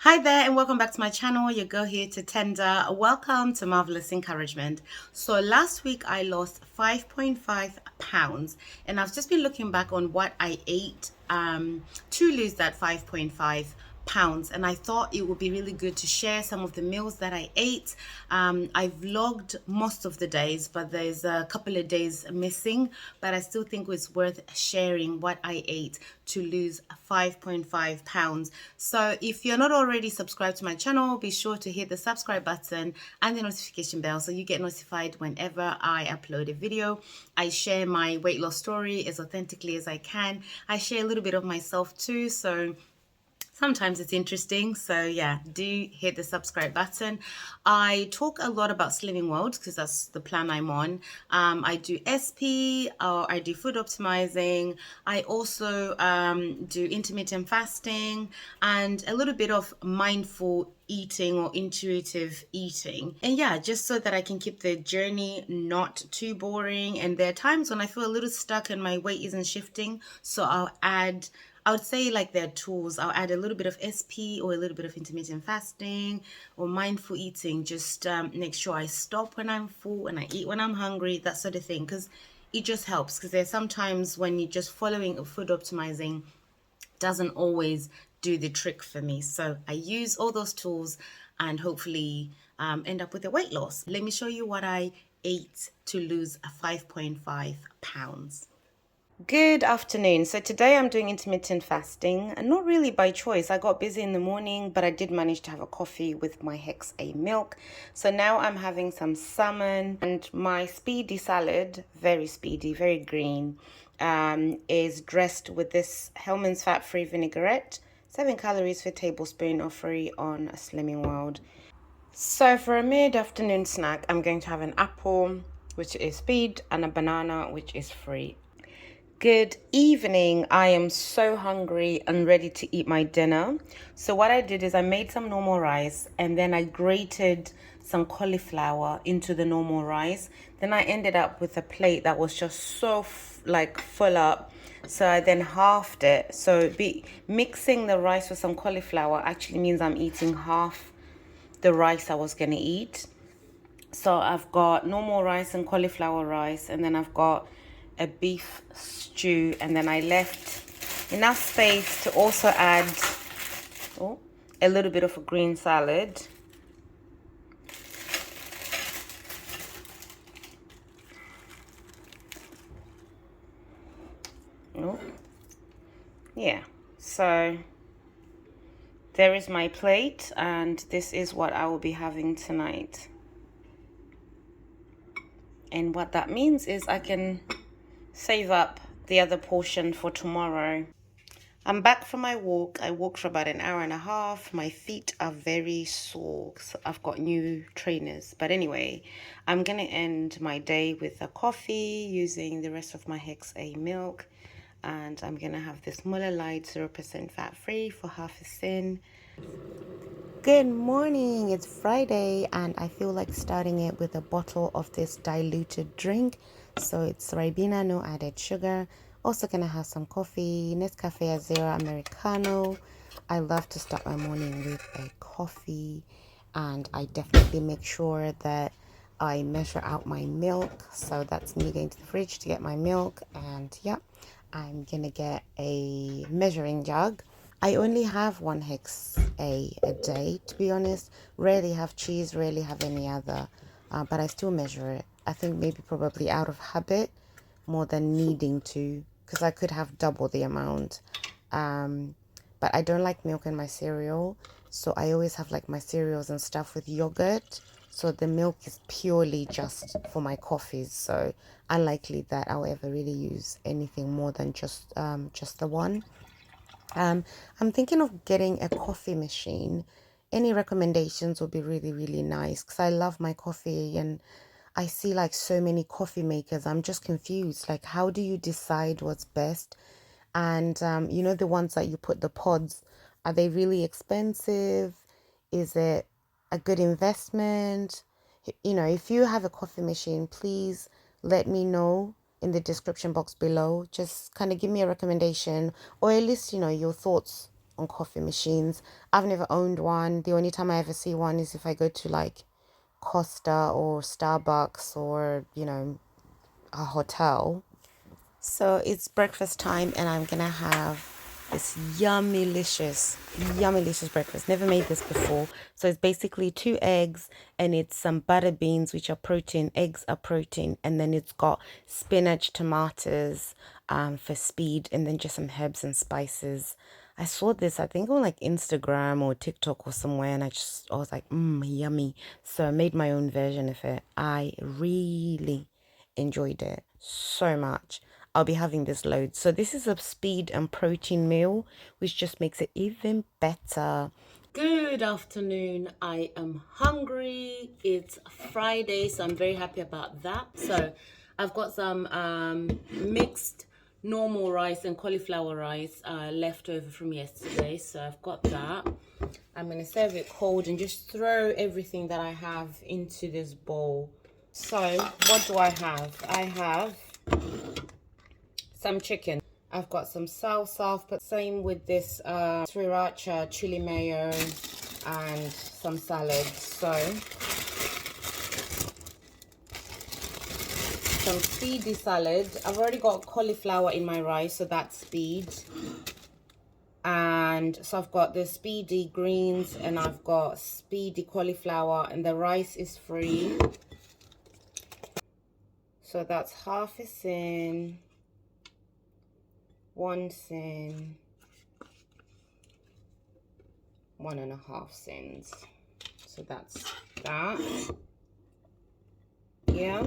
Hi there and welcome back to my channel. Your girl here to tender. Welcome to Marvelous Encouragement. So last week I lost 5.5 pounds and I've just been looking back on what I ate to lose that 5.5 pounds, and I thought it would be really good to share some of the meals that I ate. I vlogged most of the days, but there's a couple of days missing, but I still think it's worth sharing what I ate to lose 5.5 pounds. So if you're not already subscribed to my channel, be sure to hit the subscribe button and the notification bell so you get notified whenever I upload a video. I share my weight loss story as authentically as I can. I share a little bit of myself too, so sometimes it's interesting. So yeah, do hit the subscribe button. I talk a lot about Slimming World because that's the plan I'm on. I do SP, or I do food optimizing. I also do intermittent fasting and a little bit of mindful eating or intuitive eating. And yeah, just so that I can keep the journey not too boring. And there are times when I feel a little stuck and my weight isn't shifting, so I would say like their tools. I'll add a little bit of SP or a little bit of intermittent fasting or mindful eating. Just make sure I stop when I'm full and I eat when I'm hungry, that sort of thing. Because it just helps. Because there's sometimes when you're just following food optimizing, doesn't always do the trick for me. So I use all those tools and hopefully end up with a weight loss. Let me show you what I ate to lose 5.5 pounds. Good afternoon. So today I'm doing intermittent fasting, and not really by choice. I got busy in the morning, but I did manage to have a coffee with my Hex A milk. So now I'm having some salmon, and my speedy salad, very speedy, very green, is dressed with this Hellman's fat-free vinaigrette, 7 calories per tablespoon, or free on Slimming World. So for a mid-afternoon snack, I'm going to have an apple, which is speed, and a banana, which is free. Good evening. I am so hungry and ready to eat my dinner. So what I did is I made some normal rice and then I grated some cauliflower into the normal rice. Then I ended up with a plate that was just so full up. So I then halved it. So mixing the rice with some cauliflower actually means I'm eating half the rice I was going to eat. So I've got normal rice and cauliflower rice, and then I've got a beef stew, and then I left enough space to also add a little bit of a green salad. Yeah, so there is my plate, and this is what I will be having tonight. And what that means is I can save up the other portion for tomorrow. I'm back from my walk. I walked for about an hour and a half. My feet are very sore. So I've got new trainers. But anyway, I'm going to end my day with a coffee using the rest of my Hex A milk. And I'm going to have this Muller Light 0% fat free for half a sin. Good morning. It's Friday and I feel like starting it with a bottle of this diluted drink. So it's Ribena, no added sugar. Also gonna have some coffee, Nescafe Zero Americano. I love to start my morning with a coffee, and I definitely make sure that I measure out my milk. So that's me going to the fridge to get my milk, and yeah, I'm gonna get a measuring jug. I only have one Hex a day, to be honest. Rarely have cheese, rarely have any other, but I still measure it. I think maybe probably out of habit more than needing to, because I could have double the amount. But I don't like milk in my cereal, so I always have like my cereals and stuff with yogurt. So the milk is purely just for my coffees. So unlikely that I'll ever really use anything more than just the one. I'm thinking of getting a coffee machine. Any recommendations would be really, really nice because I love my coffee and I see like so many coffee makers. I'm just confused. Like, how do you decide what's best? And you know, the ones that you put the pods, are they really expensive? Is it a good investment? You know, if you have a coffee machine, please let me know in the description box below. Just kind of give me a recommendation, or at least, you know, your thoughts on coffee machines. I've never owned one. The only time I ever see one is if I go to like Costa or Starbucks or, you know, a hotel. So it's breakfast time and I'm gonna have this yummy-licious breakfast. Never made this before. So it's basically 2 eggs and it's some butter beans, which are protein. Eggs are protein. And then it's got spinach, tomatoes for speed, and then just some herbs and spices. I saw this, I think on like Instagram or TikTok or somewhere, and I was like, yummy. So I made my own version of it. I really enjoyed it so much. I'll be having this load. So this is a speed and protein meal, which just makes it even better. Good afternoon. I am hungry. It's Friday, so I'm very happy about that. So I've got some mixed normal rice and cauliflower rice left over from yesterday. So I've got that. I'm going to serve it cold and just throw everything that I have into this bowl. So what do I have? I have some chicken. I've got some salsa, but same with this sriracha chili mayo and some salad. So some speedy salad. I've already got cauliflower in my rice, so that's speed. And so I've got the speedy greens and I've got speedy cauliflower, and the rice is free. So that's half a sin, 1 sin, 1.5 cents. So that's that. Yeah.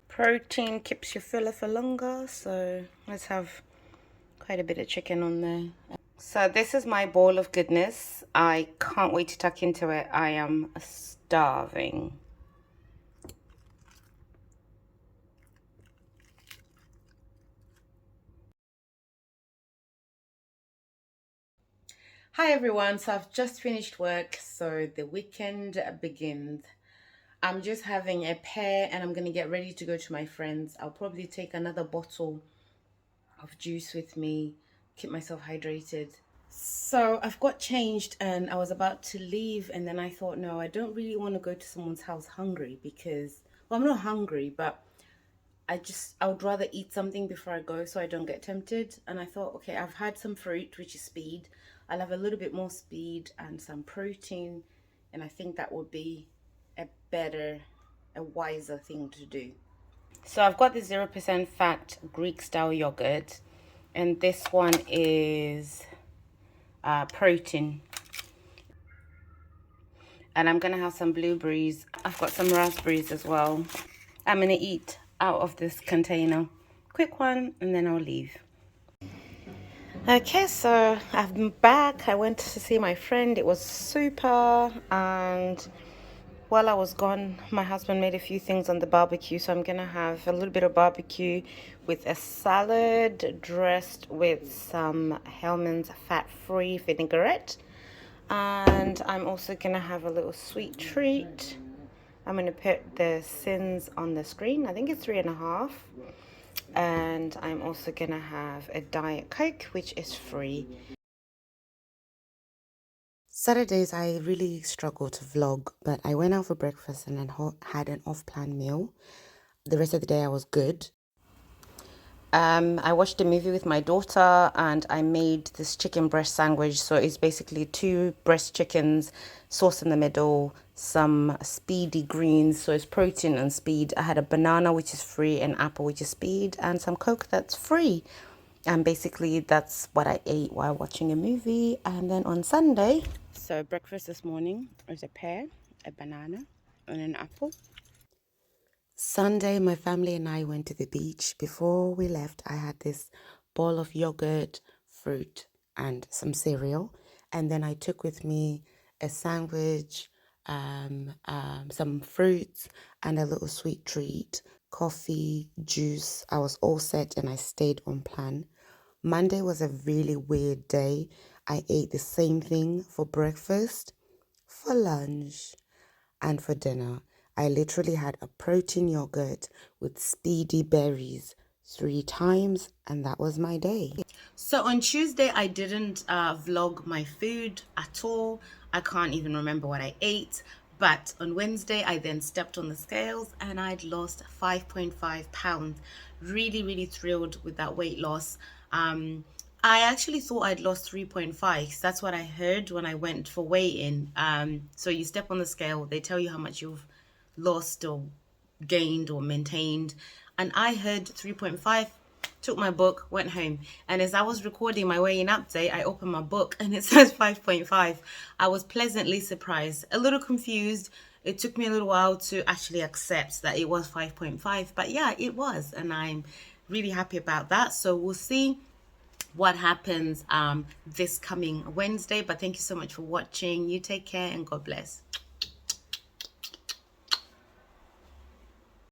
Protein keeps you fuller for longer, so let's have quite a bit of chicken on there. So this is my bowl of goodness. I can't wait to tuck into it. I am starving. Hi everyone, so I've just finished work, so the weekend begins. I'm just having a pear and I'm gonna get ready to go to my friends. I'll probably take another bottle of juice with me, keep myself hydrated. So I've got changed and I was about to leave, and then I thought, no, I don't really want to go to someone's house hungry because, well, I'm not hungry, but I would rather eat something before I go so I don't get tempted. And I thought, okay, I've had some fruit, which is speed. I'll have a little bit more speed and some protein. And I think that would be a wiser thing to do. So I've got the 0% fat Greek style yogurt. And this one is protein. And I'm going to have some blueberries. I've got some raspberries as well. I'm going to eat out of this container. Quick one, and then I'll leave. Okay, so I'm back. I went to see my friend. It was super. And while I was gone, my husband made a few things on the barbecue. So I'm going to have a little bit of barbecue with a salad dressed with some Hellmann's fat-free vinaigrette. And I'm also going to have a little sweet treat. I'm going to put the sins on the screen. I think it's 3.5. And I'm also going to have a Diet Coke, which is free. Saturdays, I really struggle to vlog, but I went out for breakfast and then had an off-plan meal. The rest of the day, I was good. I watched a movie with my daughter and I made this chicken breast sandwich. So it's basically 2 breast chickens, sauce in the middle, some speedy greens. So it's protein and speed. I had a banana, which is free, an apple, which is speed, and some Coke that's free. And basically that's what I ate while watching a movie. And then on Sunday, so breakfast this morning was a pear, a banana, and an apple. Sunday, my family and I went to the beach. Before we left, I had this bowl of yogurt, fruit, and some cereal. And then I took with me a sandwich, some fruits, and a little sweet treat, coffee, juice. I was all set and I stayed on plan. Monday was a really weird day. I ate the same thing for breakfast, for lunch, and for dinner. I literally had a protein yogurt with speedy berries. 3 times, and that was my day. So on Tuesday, I didn't vlog my food at all. I can't even remember what I ate. But on Wednesday, I then stepped on the scales and I'd lost 5.5 pounds. Really, really thrilled with that weight loss. I actually thought I'd lost 3.5 because that's what I heard when I went for weigh-in. So you step on the scale, they tell you how much you've lost or gained or maintained. And I heard 3.5, took my book, went home. And as I was recording my weigh-in update, I opened my book and it says 5.5. I was pleasantly surprised, a little confused. It took me a little while to actually accept that it was 5.5. But yeah, it was. And I'm really happy about that. So we'll see what happens this coming Wednesday. But thank you so much for watching. You take care and God bless.